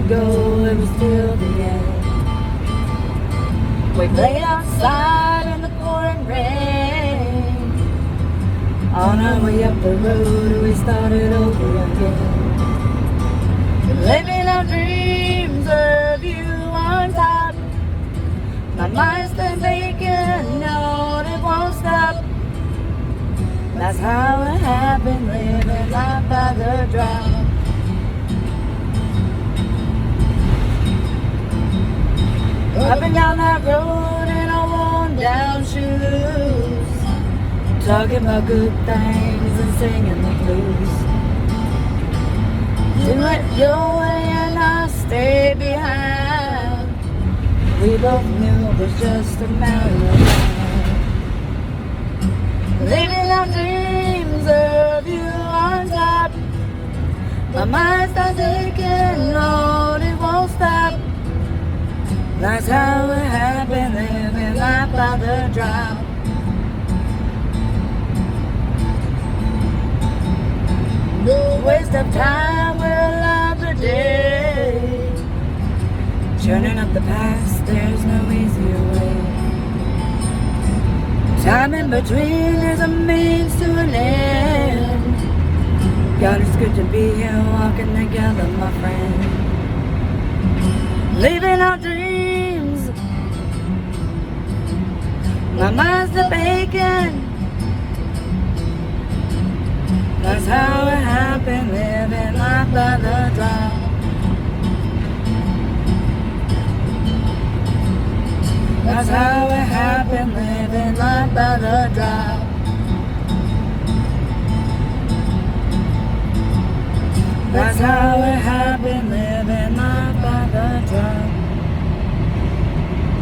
ago, it was still the end. We played outside in the pouring rain. On our way up the road, we started over again. Living our dreams of you on top. My mind's been vacant, no, it won't stop. That's how I have been living life by the drop. Up and down that road in our worn down shoes, talking about good things and singing the blues. Do it your way and I'll stay behind. We both knew it was just a matter of time. Living our dreams of you on top. My mind's not taking, Lord, it won't stop. That's how it happened, living life by the drop. No waste of time, we're alive today. Churning up the past, there's no easier way. Time in between is a means to an end. God, it's good to be here walking together, my friend. Living our dreams. My mind's the bacon. That's how it happened, living life by the drop. That's how it happened, living life by the drop. That's how